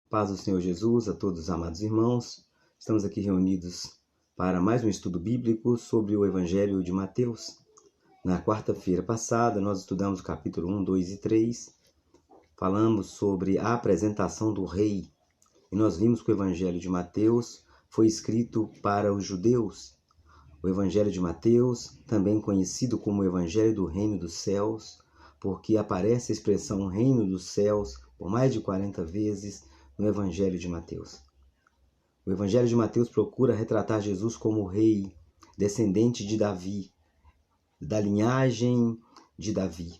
Paz do Senhor Jesus a todos os amados irmãos. Estamos aqui reunidos para mais um estudo bíblico sobre o Evangelho de Mateus. Na quarta-feira passada, nós estudamos o capítulo 1, 2 e 3. Falamos sobre a apresentação do rei. E nós vimos que o Evangelho de Mateus foi escrito para os judeus. O Evangelho de Mateus, também conhecido como o Evangelho do Reino dos Céus, porque aparece a expressão Reino dos Céus por mais de 40 vezes no Evangelho de Mateus. O Evangelho de Mateus procura retratar Jesus como rei, descendente de Davi, da linhagem de Davi.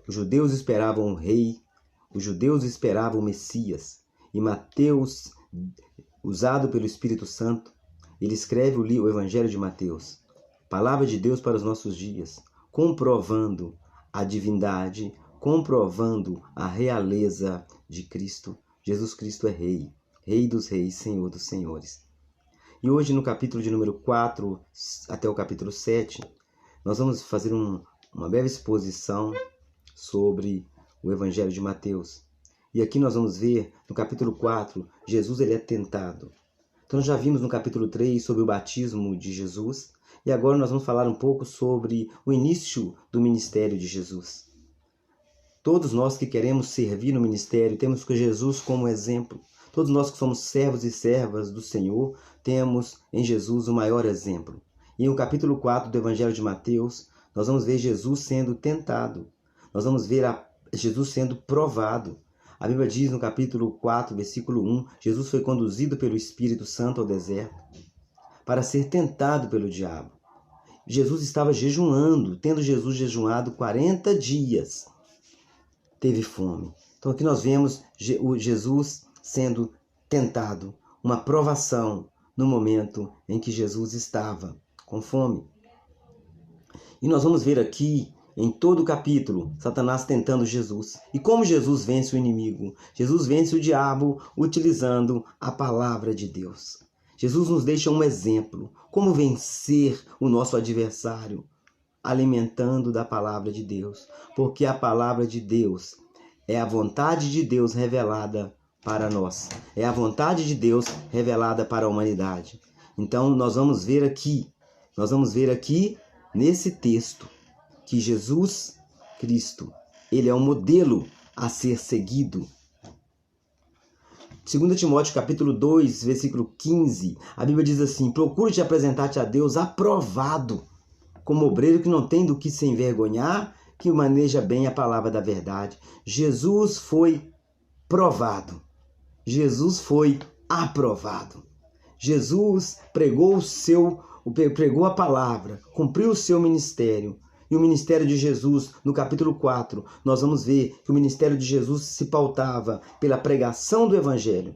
Os judeus esperavam um rei, os judeus esperavam o Messias, e Mateus, usado pelo Espírito Santo, ele escreve o Evangelho de Mateus, palavra de Deus para os nossos dias, comprovando a divindade, comprovando a realeza de Cristo. Jesus Cristo é Rei, Rei dos Reis, Senhor dos Senhores. E hoje, no capítulo de número 4 até o capítulo 7, nós vamos fazer uma breve exposição sobre o Evangelho de Mateus. E aqui nós vamos ver, no capítulo 4, Jesus ele é tentado. Então já vimos no capítulo 3 sobre o batismo de Jesus, e agora nós vamos falar um pouco sobre o início do ministério de Jesus. Todos nós que queremos servir no ministério, temos Jesus como exemplo. Todos nós que somos servos e servas do Senhor, temos em Jesus o maior exemplo. E no capítulo 4 do Evangelho de Mateus, nós vamos ver Jesus sendo tentado. Nós vamos ver Jesus sendo provado. A Bíblia diz no capítulo 4, versículo 1, Jesus foi conduzido pelo Espírito Santo ao deserto para ser tentado pelo diabo. Jesus estava jejuando, tendo Jesus jejuado 40 dias. Teve fome. Então aqui nós vemos Jesus sendo tentado, uma provação no momento em que Jesus estava com fome. E nós vamos ver aqui, em todo o capítulo, Satanás tentando Jesus. E como Jesus vence o inimigo? Jesus vence o diabo utilizando a palavra de Deus. Jesus nos deixa um exemplo. Como vencer o nosso adversário? Alimentando da palavra de Deus, porque a palavra de Deus é a vontade de Deus revelada para nós, é a vontade de Deus revelada para a humanidade. Então nós vamos ver aqui nesse texto que Jesus Cristo, ele é um modelo a ser seguido. 2 Timóteo capítulo 2, versículo 15, a Bíblia diz assim: procure te apresentar-te a Deus aprovado, como obreiro que não tem do que se envergonhar, que maneja bem a palavra da verdade. Jesus foi provado. Jesus foi aprovado. Jesus pregou a palavra, cumpriu o seu ministério. E o ministério de Jesus, no capítulo 4, nós vamos ver que o ministério de Jesus se pautava pela pregação do Evangelho,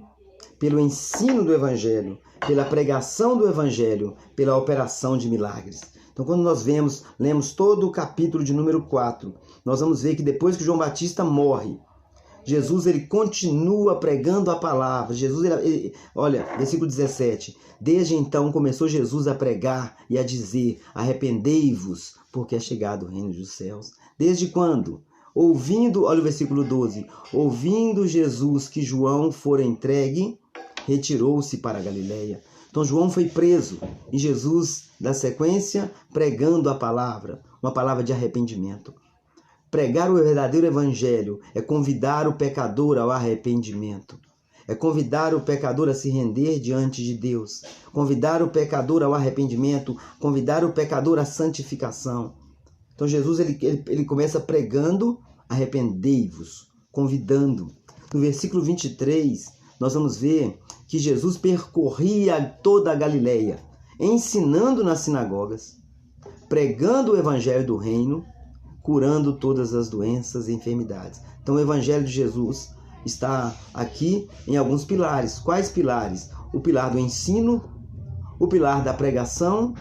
pelo ensino do Evangelho, pela pregação do Evangelho, pela operação de milagres. Então, quando nós lemos todo o capítulo de número 4, nós vamos ver que depois que João Batista morre, Jesus ele continua pregando a palavra. Olha, versículo 17. Desde então começou Jesus a pregar e a dizer: arrependei-vos, porque é chegado o reino dos céus. Desde quando? Olha o versículo 12. Ouvindo Jesus que João fora entregue, retirou-se para a Galileia. Então João foi preso e Jesus dá sequência pregando a palavra, uma palavra de arrependimento. Pregar o verdadeiro evangelho é convidar o pecador ao arrependimento. É convidar o pecador a se render diante de Deus. Convidar o pecador ao arrependimento, convidar o pecador à santificação. Então Jesus ele começa pregando: arrependei-vos, convidando. No versículo 23, nós vamos ver que Jesus percorria toda a Galileia, ensinando nas sinagogas, pregando o evangelho do reino, curando todas as doenças e enfermidades. Então o Evangelho de Jesus está aqui em alguns pilares. Quais pilares? O pilar do ensino, o pilar da pregação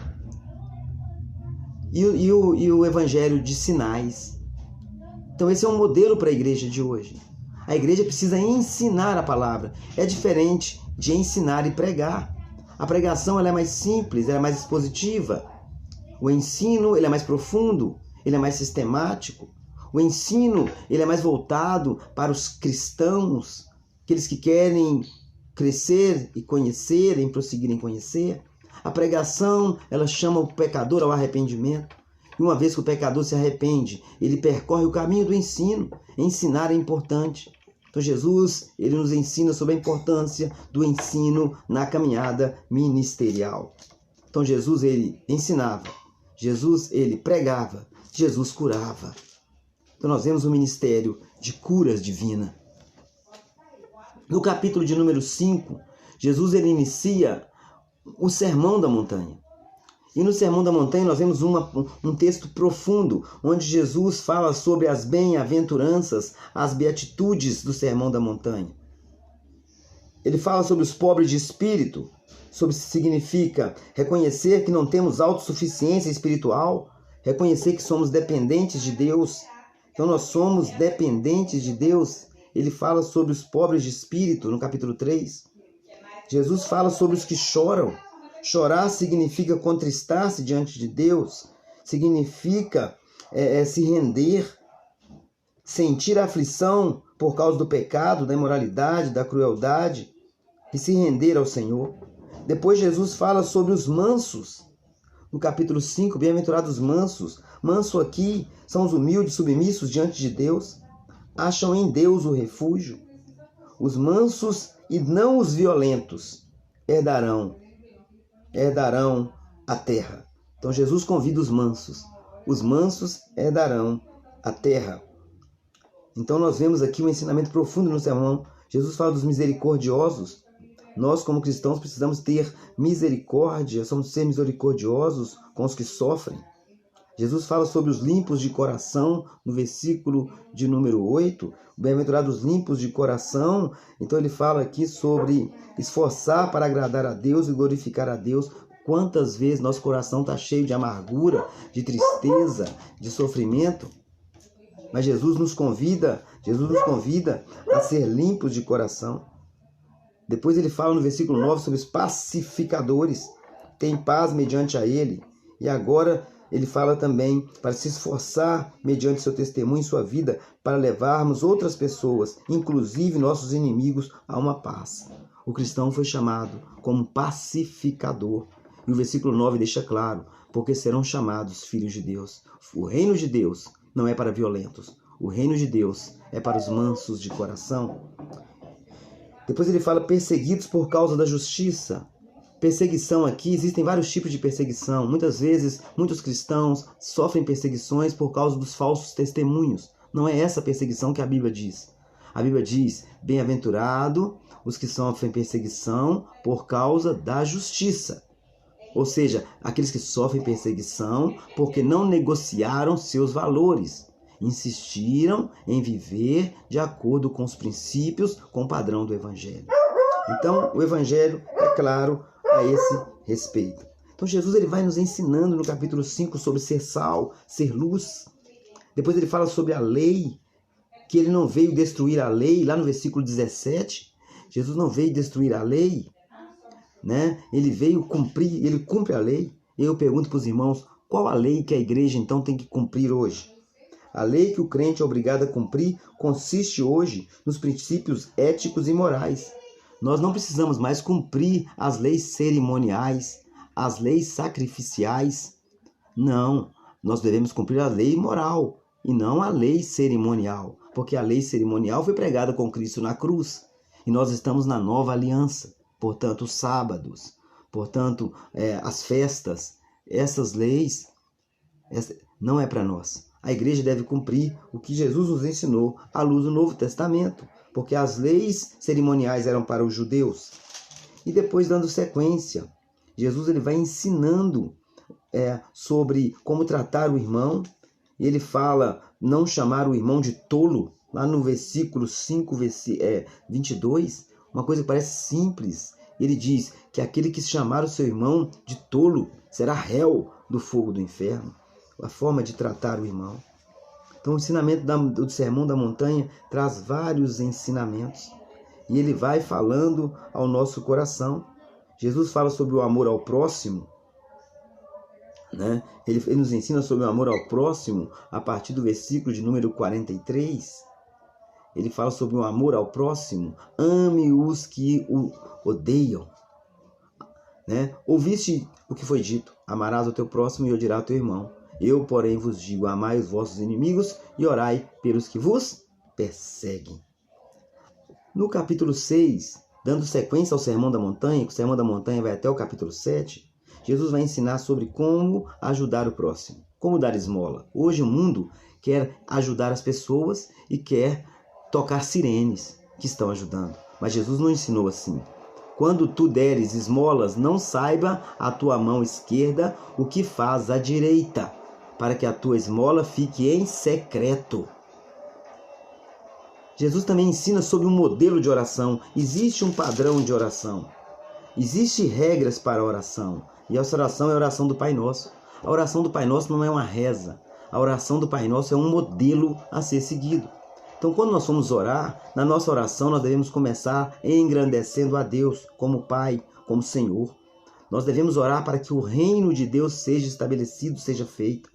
e o Evangelho de sinais. Então esse é um modelo para a igreja de hoje. A igreja precisa ensinar a palavra. É diferente de ensinar e pregar. A pregação ela é mais simples, ela é mais expositiva. O ensino ele é mais profundo. Ele é mais sistemático. O ensino ele é mais voltado para os cristãos aqueles que querem crescer e conhecer, prosseguir em conhecer. A pregação, ela chama o pecador ao arrependimento. E uma vez que o pecador se arrepende, ele percorre o caminho do ensino. Ensinar é importante. Então Jesus, ele nos ensina sobre a importância do ensino na caminhada ministerial. Então Jesus, ele ensinava. Jesus, ele pregava. Jesus curava. Então nós vemos o ministério de curas divina. No capítulo de número 5, Jesus, ele inicia o Sermão da Montanha. E no Sermão da Montanha nós vemos um texto profundo, onde Jesus fala sobre as bem-aventuranças, as beatitudes do Sermão da Montanha. Ele fala sobre os pobres de espírito, sobre o que significa reconhecer que não temos autossuficiência espiritual, reconhecer que somos dependentes de Deus. Então nós somos dependentes de Deus. Ele fala sobre os pobres de espírito, no capítulo 3. Jesus fala sobre os que choram. Chorar significa contristar-se diante de Deus, significa se render, sentir a aflição por causa do pecado, da imoralidade, da crueldade, e se render ao Senhor. Depois Jesus fala sobre os mansos. No capítulo 5, bem-aventurados mansos. Manso aqui são os humildes, submissos diante de Deus. Acham em Deus o refúgio. Os mansos e não os violentos herdarão a terra. Então Jesus convida os mansos. Os mansos herdarão a terra. Então nós vemos aqui um ensinamento profundo no sermão. Jesus fala dos misericordiosos. Nós, como cristãos, precisamos ter misericórdia, somos ser misericordiosos com os que sofrem. Jesus fala sobre os limpos de coração, no versículo de número 8. Bem-aventurados limpos de coração. Então ele fala aqui sobre esforçar para agradar a Deus e glorificar a Deus. Quantas vezes nosso coração está cheio de amargura, de tristeza, de sofrimento. Mas Jesus nos convida a ser limpos de coração. Depois ele fala no versículo 9 sobre os pacificadores. Tem paz mediante a ele. E agora ele fala também para se esforçar mediante seu testemunho e sua vida para levarmos outras pessoas, inclusive nossos inimigos, a uma paz. O cristão foi chamado como pacificador. E o versículo 9 deixa claro, porque serão chamados filhos de Deus. O reino de Deus não é para violentos. O reino de Deus é para os mansos de coração. Depois ele fala perseguidos por causa da justiça. Perseguição aqui, existem vários tipos de perseguição. Muitas vezes, muitos cristãos sofrem perseguições por causa dos falsos testemunhos. Não é essa perseguição que a Bíblia diz. A Bíblia diz, bem-aventurado os que sofrem perseguição por causa da justiça. Ou seja, aqueles que sofrem perseguição porque não negociaram seus valores. Insistiram em viver de acordo com os princípios, com o padrão do Evangelho. Então, o Evangelho é claro a esse respeito. Então, Jesus ele vai nos ensinando no capítulo 5 sobre ser sal, ser luz. Depois ele fala sobre a lei, que ele não veio destruir a lei. Lá no versículo 17, Jesus não veio destruir a lei, né? Ele veio cumprir, ele cumpre a lei. E eu pergunto para os irmãos, qual a lei que a igreja então tem que cumprir hoje? A lei que o crente é obrigado a cumprir consiste hoje nos princípios éticos e morais. Nós não precisamos mais cumprir as leis cerimoniais, as leis sacrificiais. Não, nós devemos cumprir a lei moral e não a lei cerimonial, porque a lei cerimonial foi pregada com Cristo na cruz e nós estamos na nova aliança. Portanto, os sábados, portanto, as festas, essas leis não é para nós. A igreja deve cumprir o que Jesus nos ensinou à luz do Novo Testamento, porque as leis cerimoniais eram para os judeus. E depois, dando sequência, Jesus ele vai ensinando sobre como tratar o irmão. Ele fala não chamar o irmão de tolo, lá no versículo 5, 22, uma coisa que parece simples. Ele diz que aquele que chamar o seu irmão de tolo será réu do fogo do inferno. A forma de tratar o irmão. Então o ensinamento do Sermão da Montanha traz vários ensinamentos. E ele vai falando ao nosso coração. Jesus fala sobre o amor ao próximo, né? Ele nos ensina sobre o amor ao próximo a partir do versículo de número 43. ele fala sobre o amor ao próximo. Ame os que o odeiam. Né? Ouviste o que foi dito: amarás o teu próximo e odiarás o teu irmão. Eu, porém, vos digo: amai os vossos inimigos e orai pelos que vos perseguem. No capítulo 6, dando sequência ao Sermão da Montanha, que o Sermão da Montanha vai até o capítulo 7, Jesus vai ensinar sobre como ajudar o próximo, como dar esmola. Hoje o mundo quer ajudar as pessoas e quer tocar sirenes que estão ajudando. Mas Jesus não ensinou assim. Quando tu deres esmolas, não saiba a tua mão esquerda o que faz a direita, para que a tua esmola fique em secreto. Jesus também ensina sobre um modelo de oração. Existe um padrão de oração. Existem regras para a oração. E essa oração é a oração do Pai Nosso. A oração do Pai Nosso não é uma reza. A oração do Pai Nosso é um modelo a ser seguido. Então, quando nós formos orar, na nossa oração nós devemos começar engrandecendo a Deus como Pai, como Senhor. Nós devemos orar para que o reino de Deus seja estabelecido, seja feito.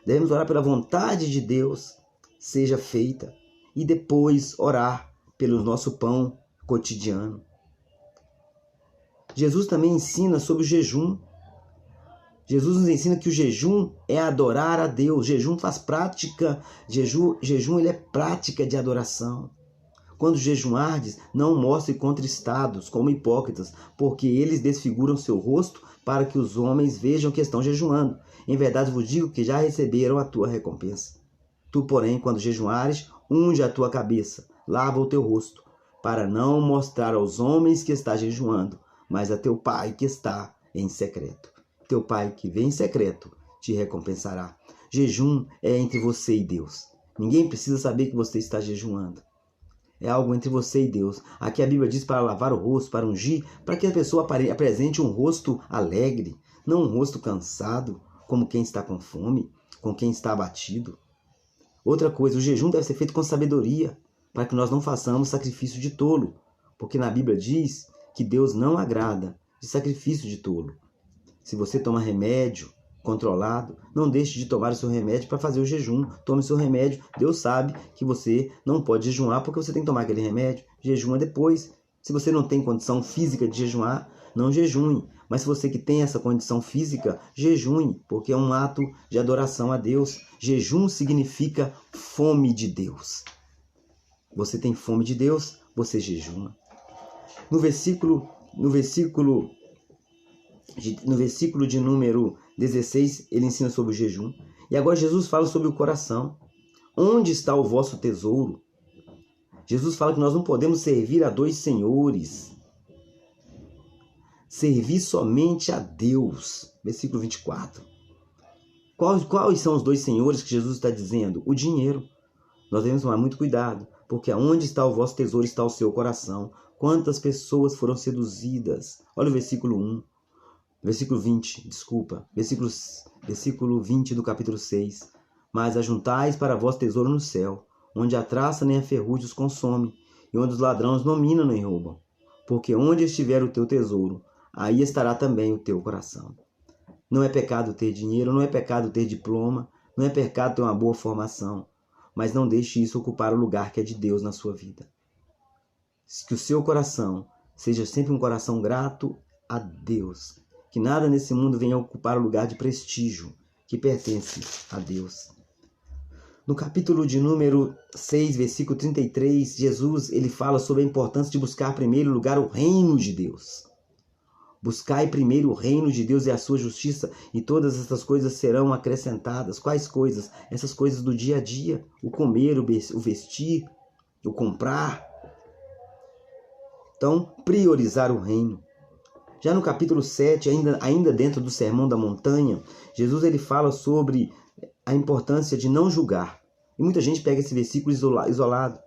Devemos orar pela vontade de Deus seja feita. E depois orar pelo nosso pão cotidiano. Jesus também ensina sobre o jejum. Jesus nos ensina que o jejum é adorar a Deus. Jejum faz prática. Jejum ele é prática de adoração. Quando jejuardes, não mostre contristados como hipócritas, porque eles desfiguram seu rosto para que os homens vejam que estão jejuando. Em verdade vos digo que já receberam a tua recompensa. Tu, porém, quando jejuares, unge a tua cabeça, lava o teu rosto, para não mostrar aos homens que está jejuando, mas a teu Pai que está em secreto. Teu Pai que vem em secreto te recompensará. Jejum é entre você e Deus. Ninguém precisa saber que você está jejuando. É algo entre você e Deus. Aqui a Bíblia diz para lavar o rosto, para ungir, para que a pessoa apresente um rosto alegre, não um rosto cansado, como quem está com fome, com quem está abatido. Outra coisa, o jejum deve ser feito com sabedoria, para que nós não façamos sacrifício de tolo, porque na Bíblia diz que Deus não agrada de sacrifício de tolo. Se você toma remédio controlado, não deixe de tomar o seu remédio para fazer o jejum. Tome o seu remédio. Deus sabe que você não pode jejuar porque você tem que tomar aquele remédio. Jejuma depois. Se você não tem condição física de jejuar, não jejue. Mas se você que tem essa condição física, jejue, porque é um ato de adoração a Deus. Jejum significa fome de Deus. Você tem fome de Deus, você jejuma. No versículo de número 16, ele ensina sobre o jejum. E agora Jesus fala sobre o coração. Onde está o vosso tesouro? Jesus fala que nós não podemos servir a dois senhores. Servir somente a Deus. Versículo 24. Quais são os dois senhores que Jesus está dizendo? O dinheiro. Nós devemos tomar muito cuidado, porque aonde está o vosso tesouro está o seu coração. Quantas pessoas foram seduzidas? Olha o versículo 1. Versículo 20, desculpa. Versículo 20 do capítulo 6. Mas ajuntais para vós tesouro no céu, onde a traça nem a ferrugem os consome, e onde os ladrões não minam nem roubam. Porque onde estiver o teu tesouro, aí estará também o teu coração. Não é pecado ter dinheiro, não é pecado ter diploma, não é pecado ter uma boa formação, mas não deixe isso ocupar o lugar que é de Deus na sua vida. Que o seu coração seja sempre um coração grato a Deus. Que nada nesse mundo venha ocupar o lugar de prestígio que pertence a Deus. No capítulo de número 6, versículo 33, Jesus ele fala sobre a importância de buscar em primeiro lugar o reino de Deus. Buscai primeiro o reino de Deus e a sua justiça, e todas essas coisas serão acrescentadas. Quais coisas? Essas coisas do dia a dia, o comer, o vestir, o comprar. Então, priorizar o reino. Já no capítulo 7, ainda dentro do Sermão da Montanha, Jesus ele fala sobre a importância de não julgar. E muita gente pega esse versículo isolado.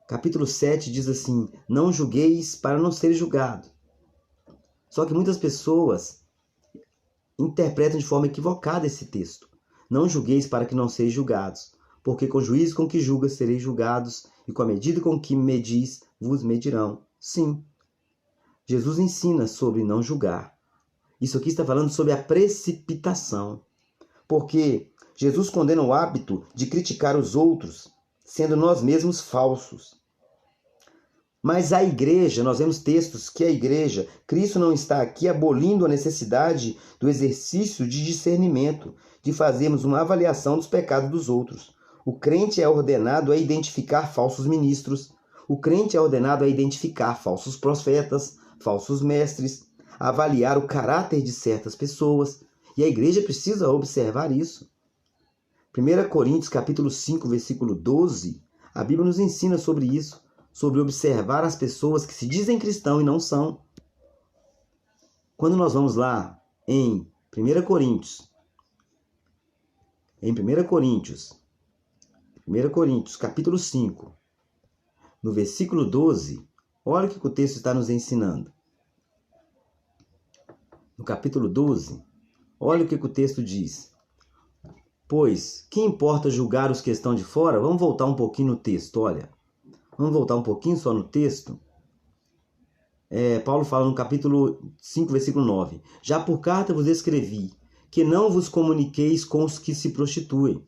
Capítulo 7 diz assim: não julgueis para não ser julgado. Só que muitas pessoas interpretam de forma equivocada esse texto. Não julgueis para que não sejais julgados, porque com o juízo com que julgas sereis julgados, e com a medida com que medis vos medirão. Sim. Jesus ensina sobre não julgar. Isso aqui está falando sobre a precipitação. Porque Jesus condena o hábito de criticar os outros sendo nós mesmos falsos. Mas a igreja, nós vemos textos que a igreja, Cristo não está aqui abolindo a necessidade do exercício de discernimento, de fazermos uma avaliação dos pecados dos outros. O crente é ordenado a identificar falsos ministros, o crente é ordenado a identificar falsos profetas, falsos mestres, a avaliar o caráter de certas pessoas, e a igreja precisa observar isso. 1 Coríntios capítulo 5, versículo 12, a Bíblia nos ensina sobre isso, sobre observar as pessoas que se dizem cristãos e não são. Quando nós vamos lá em 1 Coríntios, capítulo 5, no versículo 12, olha o que o texto está nos ensinando. No capítulo 12, olha o que o texto diz. Pois, que importa julgar os que estão de fora? Vamos voltar um pouquinho no texto, olha. Vamos voltar um pouquinho só no texto. Paulo fala no capítulo 5, versículo 9. Já por carta vos escrevi, que não vos comuniqueis com os que se prostituem.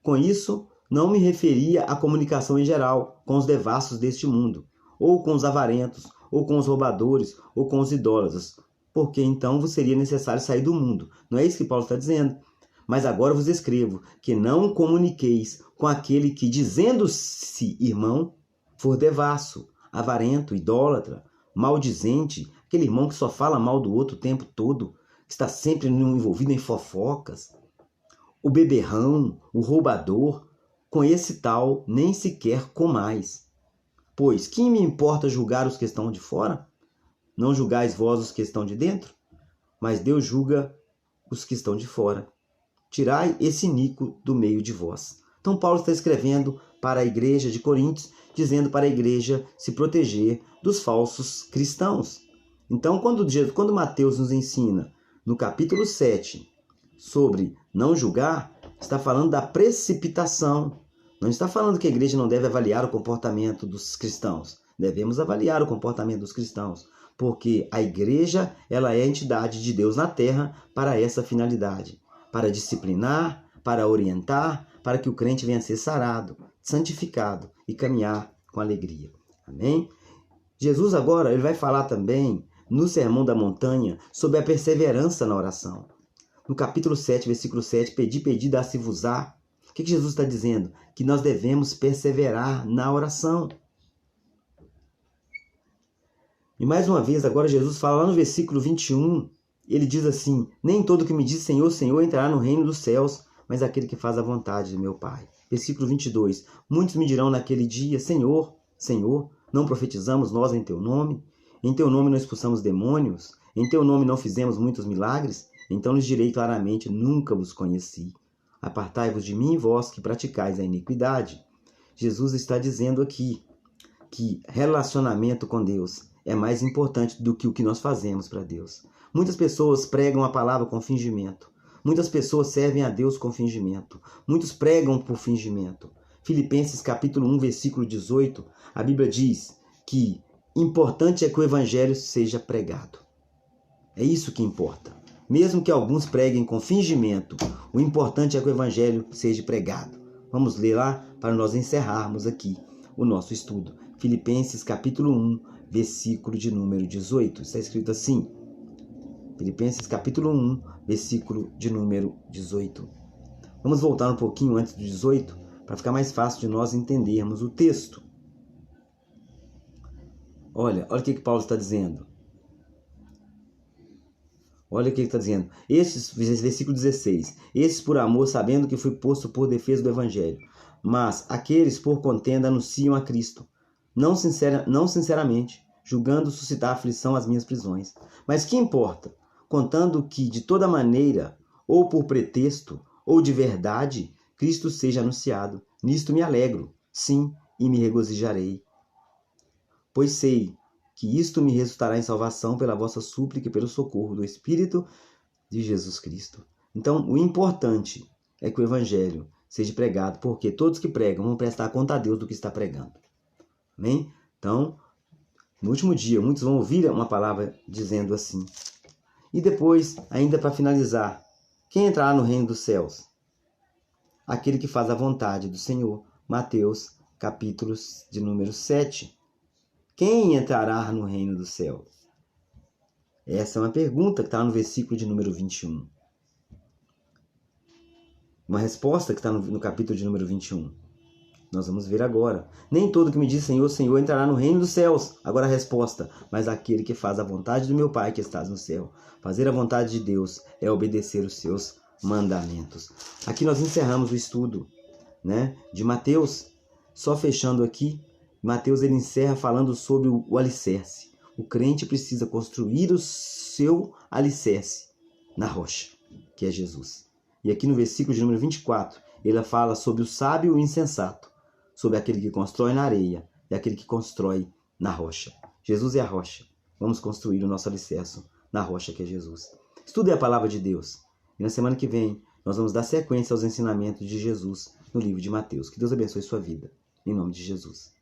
Com isso, não me referia à comunicação em geral, com os devassos deste mundo, ou com os avarentos, ou com os roubadores, ou com os idólatras, porque então vos seria necessário sair do mundo. Não é isso que Paulo está dizendo? Mas agora vos escrevo, que não comuniqueis com aquele que, dizendo-se irmão, for devasso, avarento, idólatra, maldizente, aquele irmão que só fala mal do outro o tempo todo, que está sempre envolvido em fofocas, o beberrão, o roubador, com esse tal nem sequer comais. Pois, que me importa julgar os que estão de fora? Não julgais vós os que estão de dentro? Mas Deus julga os que estão de fora. Tirai esse iníquo do meio de vós. Então Paulo está escrevendo para a igreja de Coríntios, dizendo para a igreja se proteger dos falsos cristãos. Então, quando Mateus nos ensina, no capítulo 7, sobre não julgar, está falando da precipitação. Não está falando que a igreja não deve avaliar o comportamento dos cristãos. Devemos avaliar o comportamento dos cristãos, porque a igreja ela é a entidade de Deus na terra para essa finalidade, para disciplinar, para orientar, para que o crente venha a ser sarado, santificado e caminhar com alegria. Amém? Jesus agora ele vai falar também no Sermão da Montanha sobre a perseverança na oração. No capítulo 7, versículo 7, pedi, dar-se-vos-á. O que Jesus está dizendo? Que nós devemos perseverar na oração. E mais uma vez, agora Jesus fala lá no versículo 21, ele diz assim, nem todo que me diz Senhor, Senhor entrará no reino dos céus, mas aquele que faz a vontade de meu Pai. Versículo 22, muitos me dirão naquele dia, Senhor, Senhor, não profetizamos nós em teu nome? Em teu nome não expulsamos demônios? Em teu nome não fizemos muitos milagres? Então lhes direi claramente, nunca vos conheci. Apartai-vos de mim, vós que praticais a iniquidade. Jesus está dizendo aqui que relacionamento com Deus é mais importante do que o que nós fazemos para Deus. Muitas pessoas pregam a palavra com fingimento. Muitas pessoas servem a Deus com fingimento. Muitos pregam por fingimento. Filipenses capítulo 1, versículo 18, a Bíblia diz que importante é que o evangelho seja pregado. É isso que importa. Mesmo que alguns preguem com fingimento, o importante é que o evangelho seja pregado. Vamos ler lá para nós encerrarmos aqui o nosso estudo. Filipenses capítulo 1, versículo de número 18. Está escrito assim. Filipenses capítulo 1, versículo de número 18. Vamos voltar um pouquinho antes do 18, para ficar mais fácil de nós entendermos o texto. Olha o que Paulo está dizendo. Olha o que ele está dizendo. Versículo 16. Esses por amor, sabendo que fui posto por defesa do evangelho. Mas aqueles por contenda anunciam a Cristo. Não sinceramente, julgando suscitar aflição às minhas prisões. Mas que importa? Contando que, de toda maneira, ou por pretexto, ou de verdade, Cristo seja anunciado. Nisto me alegro, sim, e me regozijarei. Pois sei que isto me resultará em salvação pela vossa súplica e pelo socorro do Espírito de Jesus Cristo. Então, o importante é que o Evangelho seja pregado, porque todos que pregam vão prestar conta a Deus do que está pregando. Amém? Então, no último dia, muitos vão ouvir uma palavra dizendo assim. E depois, ainda para finalizar, quem entrará no reino dos céus? Aquele que faz a vontade do Senhor. Mateus, capítulo de número 7. Quem entrará no reino do céu? Essa é uma pergunta que está no versículo de número 21. Uma resposta que está no capítulo de número 21. Nós vamos ver agora. Nem todo que me diz Senhor, Senhor entrará no reino dos céus. Agora a resposta. Mas aquele que faz a vontade do meu Pai que estás no céu. Fazer a vontade de Deus é obedecer os seus mandamentos. Aqui nós encerramos o estudo, de Mateus. Só fechando aqui, Mateus ele encerra falando sobre o alicerce. O crente precisa construir o seu alicerce na rocha, que é Jesus. E aqui no versículo de número 24, ele fala sobre o sábio e o insensato, sobre aquele que constrói na areia e aquele que constrói na rocha. Jesus é a rocha. Vamos construir o nosso alicerce na rocha, que é Jesus. Estude a palavra de Deus. E na semana que vem, nós vamos dar sequência aos ensinamentos de Jesus no livro de Mateus. Que Deus abençoe sua vida. Em nome de Jesus.